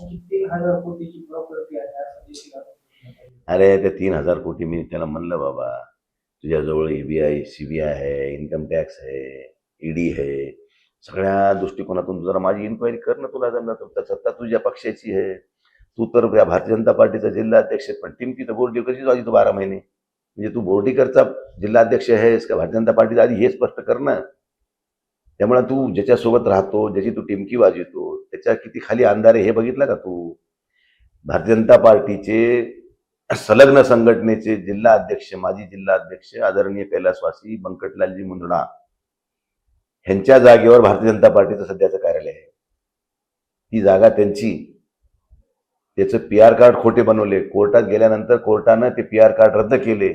की 3,000 कोटीची प्रॉपर्टी आहे असं देखील अरे ते 3,000 कोटी मी त्याला म्हणलं बाबा तुझ्याजवळ ईबीआय सीबीआय आहे, इन्कम टॅक्स आहे, ईडी आहे, सगळ्या दृष्टिकोनातून जरा माझी इन्क्वायरी कर ना. तुला जमणार तर सत्ता तुझ्या पक्षाची आहे. तू तर त्या भारतीय जनता पार्टीचा जिल्हा अध्यक्ष पण टिमकी तर बोर्डीकरची वाजी तू 12 महिने. म्हणजे तू बोर्डीकरचा जिल्हा अध्यक्ष आहेस का भारतीय जनता पार्टीचा आधी हे स्पष्ट कर ना. त्यामुळे तू ज्याच्यासोबत राहतो, ज्याची तू टिमकी वाजवतो, त्याच्या किती खाली अंधारे हे बघितलं का तू? भारतीय जनता पार्टीचे संलग्न संघटनेचे जिल्हा अध्यक्ष, माजी जिल्हा अध्यक्ष आदरणीय कैलासवासी बंकटलालजी मुंदडा ह्यांच्या जागेवर भारतीय जनता पार्टीचं सध्याचं कार्यालय आहे. ती जागा त्यांची. त्याचं पीआर कार्ड खोटे बनवले. कोर्टात गेल्यानंतर कोर्टानं ते पीआर कार्ड रद्द केले.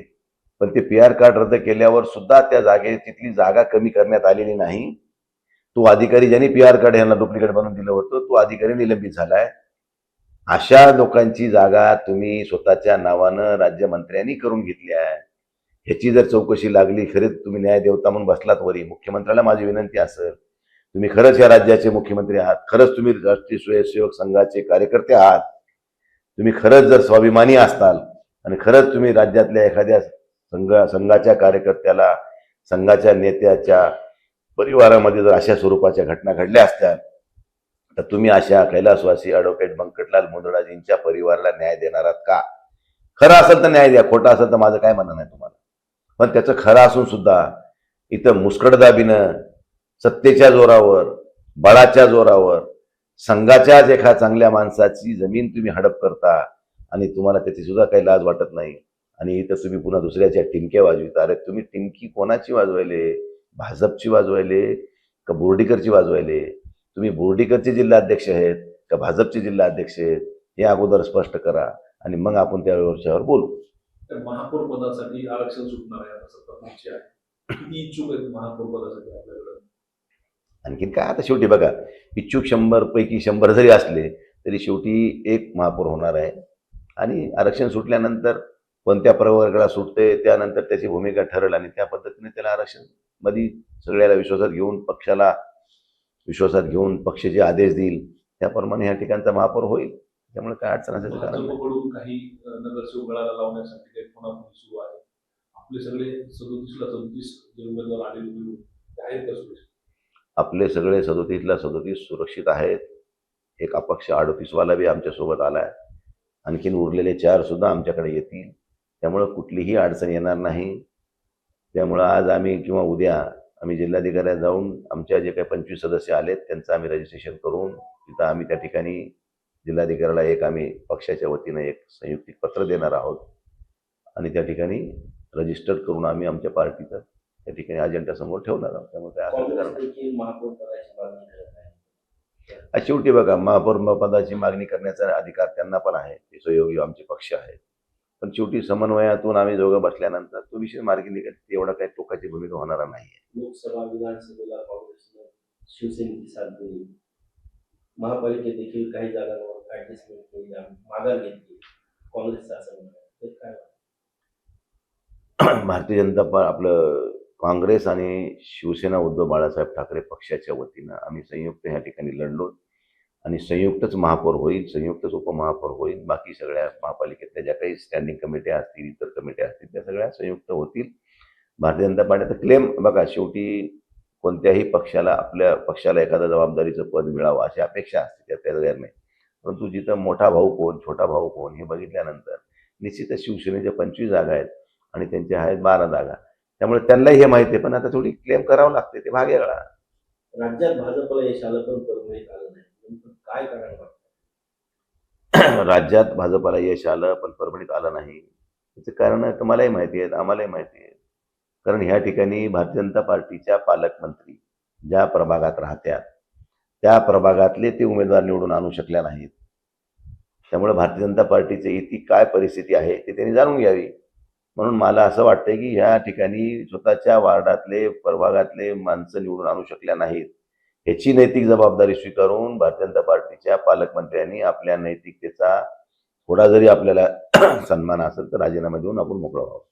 पण ते पीआर कार्ड रद्द केल्यावर सुद्धा त्या तिथली जागा कमी करण्यात आलेली नाही. तो अधिकारी ज्यांनी पीआर कार्ड यांना डुप्लिकेट बनवून दिलं होतं तो अधिकारी निलंबित झालाय. अशा लोकांची जागा तुम्ही स्वतःच्या नावानं राज्यमंत्र्यांनी करून घेतली आहे. ह्याची जर चौकशी लागली, खरेच तुम्ही न्यायदेवता म्हणून बसलात वरी, मुख्यमंत्र्याला माझी विनंती असेल, तुम्ही खरंच या राज्याचे मुख्यमंत्री आहात, खरंच तुम्ही राष्ट्रीय स्वयंसेवक संघाचे कार्यकर्ते आहात, तुम्ही खरंच जर स्वाभिमानी असताल आणि खरंच तुम्ही राज्यातल्या एखाद्या संघाच्या कार्यकर्त्याला, संघाच्या नेत्याच्या परिवारामध्ये जर अशा स्वरूपाच्या घटना घडल्या असत्या तर तुम्ही अशा कैलासवासी ॲडव्होकेट बंकटलाल मुंदडाजींच्या परिवाराला न्याय देणार आहात का? खरं असेल तर न्याय द्या, खोटं असेल तर माझं काय म्हणणं नाही तुम्हाला. पण त्याचं खरं असून सुद्धा इथं मुस्कटदाबीनं सत्तेच्या जोरावर, बळाच्या जोरावर संघाच्याच एका चांगल्या माणसाची जमीन तुम्ही हडप करता आणि तुम्हाला त्याची सुद्धा काही लाज वाटत नाही. आणि इथं तुम्ही पुन्हा दुसऱ्याच्या टिमक्या वाजविता. अरे तुम्ही टिमकी कोणाची वाजवायले? भाजपची वाजवायले का बोर्डीकरची वाजवायले? तुम्ही बोर्डीकरचे जिल्हा अध्यक्ष आहेत का भाजपचे जिल्हा अध्यक्ष आहेत हे अगोदर स्पष्ट करा आणि मग आपण त्या विषयावर बोलू. महापौर पदासाठी आरक्षण सुटणार आहे असं तुमची आहे. किती इच्छुक आहेत महापौर पदासाठी आपल्याकडे? आणखीन काय आता शेवटी बघा, इच्छुक 100 पैकी 100 जरी असले तरी शेवटी एक महापौर होणार आहे. आणि आरक्षण सुटल्यानंतर कोणत्या प्रवर्गाला सुटते त्यानंतर त्याची भूमिका ठरेल आणि त्या पद्धतीने त्याला आरक्षण मध्ये सगळ्याला विश्वासात घेऊन, पक्षाला विश्वासात घेऊन पक्ष जे आदेश देईल त्याप्रमाणे ह्या ठिकाणचा महापौर होईल. त्यामुळे काय अडचण असेल कारण काही नगरसेवक गळाला लावण्यासाठी काही फोनाफोनी सुरू आहे. आपले सगळे 37ला 37 जे उमेदवार आलेले आहेत का सुरक्षित? आपले सगळे 37ला 37 सुरक्षित आहेत. एक अपक्ष 38 वाला बी आमच्यासोबत आलाय. आणखीन उरलेले 4 सुद्धा आमच्याकडे येतील. त्यामुळं कुठलीही अडचण येणार नाही. त्यामुळं आज आम्ही किंवा उद्या आम्ही जिल्हाधिकाऱ्यात जाऊन आमच्या जे काही 25 सदस्य आलेत त्यांचं आम्ही रजिस्ट्रेशन करून तिथं आम्ही त्या ठिकाणी जिल्हाधिकाऱ्याला एक आम्ही पक्षाच्या वतीनं एक संयुक्तिक पत्र देणार आहोत आणि त्या ठिकाणी रजिस्टर करून आम्ही आमच्या पार्टीचं त्या ठिकाणी अजेंडा ठेवणार आहोत. त्यामुळे काय असं शेवटी बघा, महापौर पदाची मागणी करण्याचा अधिकार त्यांना पण आहे. ते सहयोगी आमचे पक्ष आहेत. पण शेवटी समन्वयातून आम्ही दोघं बसल्यानंतर तो विषय मार्गी निघेल. एवढा काही टोकाची भूमिका होणार नाही. लोकसभा विधानसभेला काँग्रेसनं शिवसेनेची साथ दिली. महापालिकेत देखील काही जागांवर ऍडजस्टमेंट केली, माघार घेतली काँग्रेसचं असं म्हणणं. काय भारतीय जनता आपलं काँग्रेस आणि शिवसेना उद्धव बाळासाहेब ठाकरे पक्षाच्या वतीनं आम्ही संयुक्त ह्या ठिकाणी लढलो आणि संयुक्तच महापौर होईल, संयुक्तच उपमहापौर होईल. बाकी सगळ्या महापालिकेतल्या ज्या काही स्टँडिंग कमिट्या असतील, इतर कमिट्या असतील त्या सगळ्या संयुक्त होतील. भारतीय जनता पार्टीचा क्लेम बघा, शेवटी कोणत्याही पक्षाला आपल्या पक्षाला एखादं जबाबदारीचं पद मिळावं अशी अपेक्षा असते, त्यात गैर नाही. परंतु जिथं मोठा भाऊ कोण, छोटा भाऊ कोण हे बघितल्यानंतर निश्चितच शिवसेनेच्या 25 जागा आहेत आणि त्यांच्या आहेत 12 जागा. त्यामुळे त्यांनाही हे माहिती आहे. पण आता थोडी क्लेम करावं लागते, ते भाग वेगळा. राज्यात भाजपला यश आलं पण परभणीत आलं नाही, काय कारण वाटतं? राज्यात भाजपला यश आलं पण परभणीत आलं नाही त्याचं कारण तुम्हालाही माहिती आहेत, आम्हालाही माहिती आहे. कारण ह्या ठिकाणी भारतीय जनता पार्टीच्या पालकमंत्री ज्या प्रभागात राहत्यात त्या प्रभागातले ते उमेदवार निवडून आणू शकल्या नाहीत. त्यामुळे भारतीय जनता पार्टीची इथे काय परिस्थिती आहे ते त्यांनी जाणून घ्यावी. म्हणून मला असं वाटतंय की ह्या ठिकाणी स्वतःच्या वार्डातले प्रभागातले माणसं निवडून आणू शकल्या नाहीत. ह्याची नैतिक जबाबदारी स्वीकारून भारतीय जनता पार्टीच्या पालकमंत्र्यांनी आपल्या नैतिकतेचा थोडा जरी आपल्याला सन्मान असेल तर राजीनामा देऊन आपण मोकळं व्हावं.